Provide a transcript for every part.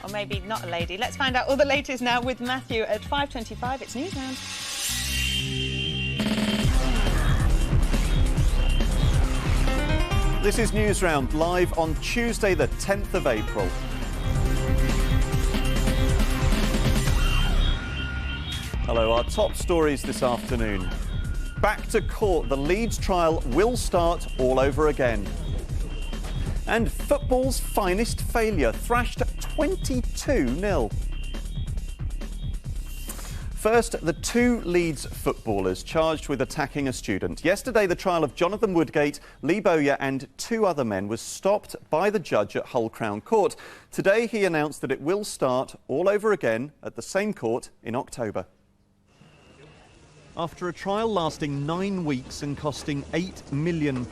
or maybe not a lady. Let's find out all the latest now with Matthew at 5:25. It's Newsround. This is Newsround, live on Tuesday the 10th of April. Hello, our top stories this afternoon. Back to court, the Leeds trial will start all over again. And football's finest failure, thrashed 22-0. First, the two Leeds footballers charged with attacking a student. Yesterday, the trial of Jonathan Woodgate, Lee Bowyer and two other men was stopped by the judge at Hull Crown Court. Today, he announced that it will start all over again at the same court in October. After a trial lasting 9 weeks and costing £8 million,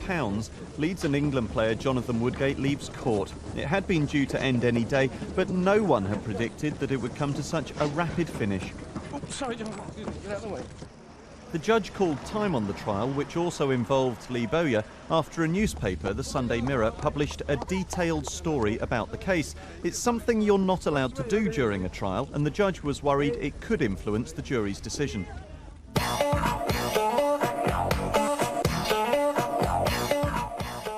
Leeds and England player Jonathan Woodgate leaves court. It had been due to end any day, but no one had predicted that it would come to such a rapid finish. Oh, sorry, John. Get out of the way. The judge called time on the trial, which also involved Lee Bowyer, after a newspaper, the Sunday Mirror, published a detailed story about the case. It's something you're not allowed to do during a trial, and the judge was worried it could influence the jury's decision.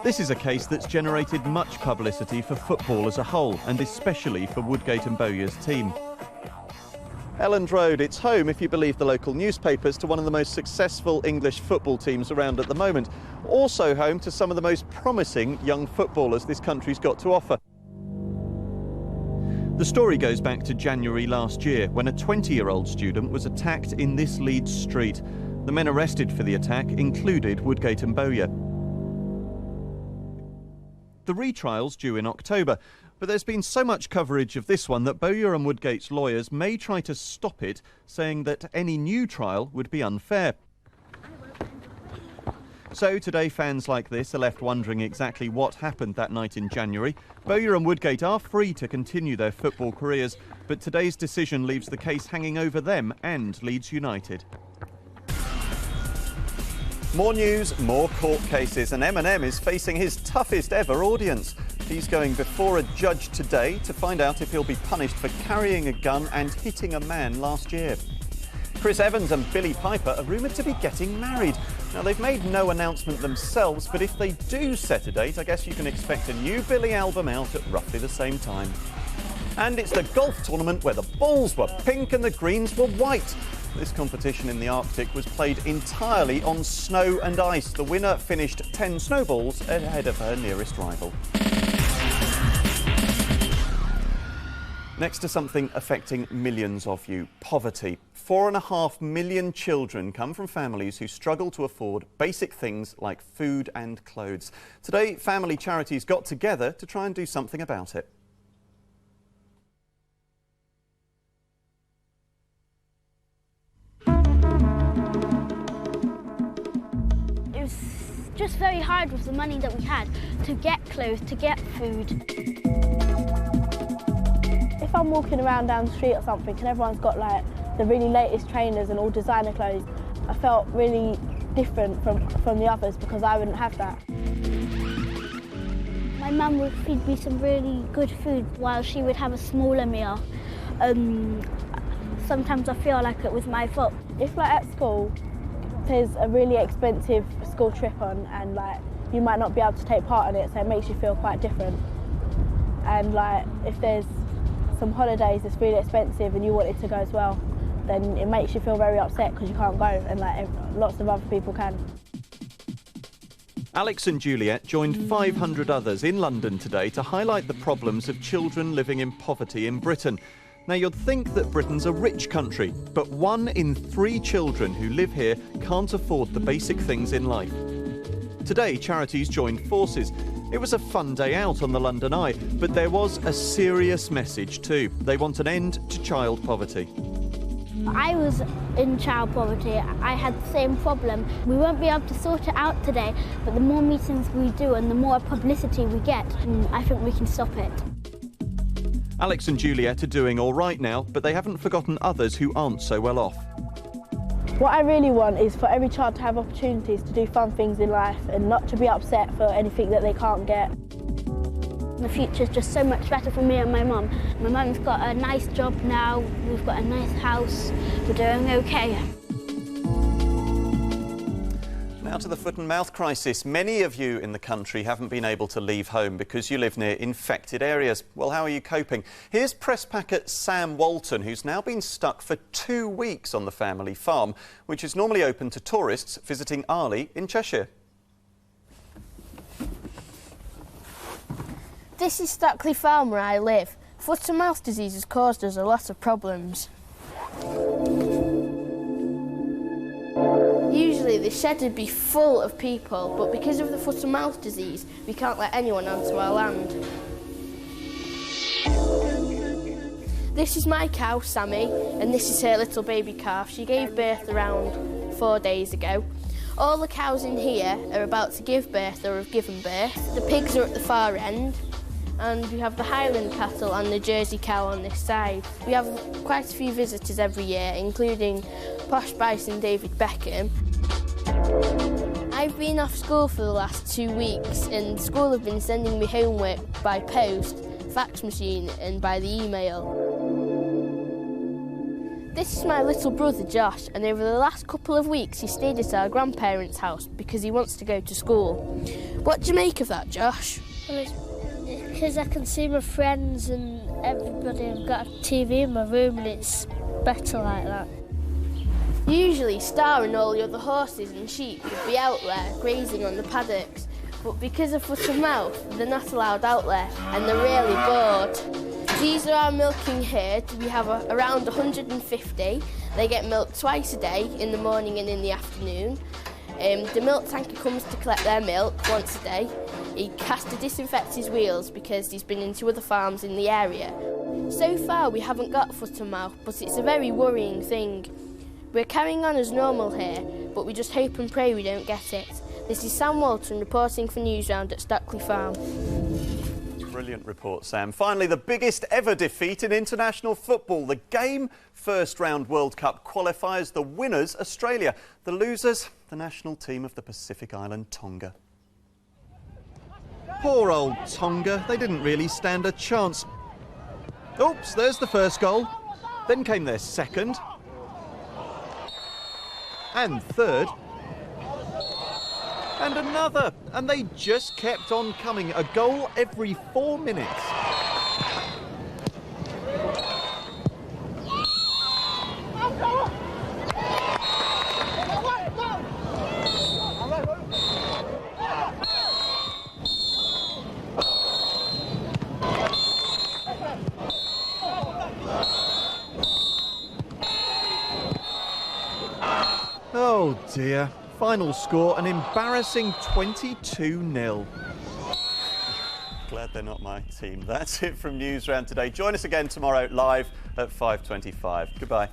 This is a case that's generated much publicity for football as a whole, and especially for Woodgate and Bowyer's team. Elland Road, it's home, if you believe the local newspapers, to one of the most successful English football teams around at the moment. Also home to some of the most promising young footballers this country's got to offer. The story goes back to January last year, when a 20-year-old student was attacked in this Leeds street. The men arrested for the attack included Woodgate and Bowyer. The retrial's due in October, but there's been so much coverage of this one that Bowyer and Woodgate's lawyers may try to stop it, saying that any new trial would be unfair. So today, fans like this are left wondering exactly what happened that night in January. Bowyer and Woodgate are free to continue their football careers, but today's decision leaves the case hanging over them and Leeds United. More news, more court cases, and Eminem is facing his toughest ever audience. He's going before a judge today to find out if he'll be punished for carrying a gun and hitting a man last year. Chris Evans and Billie Piper are rumoured to be getting married. Now, they've made no announcement themselves, but if they do set a date, I guess you can expect a new Billie album out at roughly the same time. And it's the golf tournament where the balls were pink and the greens were white. This competition in the Arctic was played entirely on snow and ice. The winner finished 10 snowballs ahead of her nearest rival. Next to something affecting millions of you, poverty. 4.5 million children come from families who struggle to afford basic things like food and clothes. Today, family charities got together to try and do something about it. It was just very hard with the money that we had to get clothes, to get food. If I'm walking around down the street or something and everyone's got like the really latest trainers and all designer clothes, I felt really different from the others because I wouldn't have that. My mum would feed me some really good food while she would have a smaller meal. Sometimes I feel like it was my fault. If like at school there's a really expensive school trip on and like you might not be able to take part in it, so it makes you feel quite different. And like if there's some holidays that's really expensive and you want it to go as well, then it makes you feel very upset because you can't go and like lots of other people can. Alex and Juliet joined 500 others in London today to highlight the problems of children living in poverty in Britain. Now, you'd think that Britain's a rich country, but 1 in 3 children who live here can't afford the basic things in life. Today, charities joined forces. It was a fun day out on the London Eye, but there was a serious message too. They want an end to child poverty. I was in child poverty. I had the same problem. We won't be able to sort it out today, but the more meetings we do and the more publicity we get, I think we can stop it. Alex and Juliet are doing all right now, but they haven't forgotten others who aren't so well off. What I really want is for every child to have opportunities to do fun things in life and not to be upset for anything that they can't get. The future's just so much better for me and my mum. My mum's got a nice job now, we've got a nice house, we're doing okay. Now to the foot and mouth crisis. Many of you in the country haven't been able to leave home because you live near infected areas. Well, how are you coping? Here's press packer Sam Walton, who's now been stuck for 2 weeks on the family farm, which is normally open to tourists visiting Arley in Cheshire. This is Stockley Farm where I live. Foot and mouth disease has caused us a lot of problems. Usually the shed would be full of people, but because of the foot and mouth disease, we can't let anyone onto our land. This is my cow, Sammy, and this is her little baby calf. She gave birth around 4 days ago. All the cows in here are about to give birth or have given birth. The pigs are at the far end, and we have the Highland cattle and the Jersey cow on this side. We have quite a few visitors every year, including posh bison David Beckham. I've been off school for the last 2 weeks, and school have been sending me homework by post, fax machine and by the email. This is my little brother Josh, and over the last couple of weeks he stayed at our grandparents' house because he wants to go to school. What do you make of that, Josh? Well, it's because I can see my friends and everybody. I've got a TV in my room and it's better like that. Usually Star and all the other horses and sheep would be out there grazing on the paddocks, but because of foot and mouth they're not allowed out there and they're really bored. These are our milking herd. We have around 150. They get milked twice a day, in the morning and in the afternoon. The milk tanker comes to collect their milk once a day. He has to disinfect his wheels because he's been into other farms in the area. So far we haven't got foot and mouth, but it's a very worrying thing. We're carrying on as normal here, but we just hope and pray we don't get it. This is Sam Walton reporting for Newsround at Stockley Farm. Brilliant report, Sam. Finally, the biggest ever defeat in international football. The game first round World Cup qualifiers, the winners, Australia. The losers, the national team of the Pacific island, Tonga. Poor old Tonga. They didn't really stand a chance. Oops, there's the first goal. Then came their second. And third. And another. And they just kept on coming. A goal every 4 minutes. Oh dear. Final score, an embarrassing 22-0. Glad they're not my team. That's it from Newsround today. Join us again tomorrow live at 5:25. Goodbye.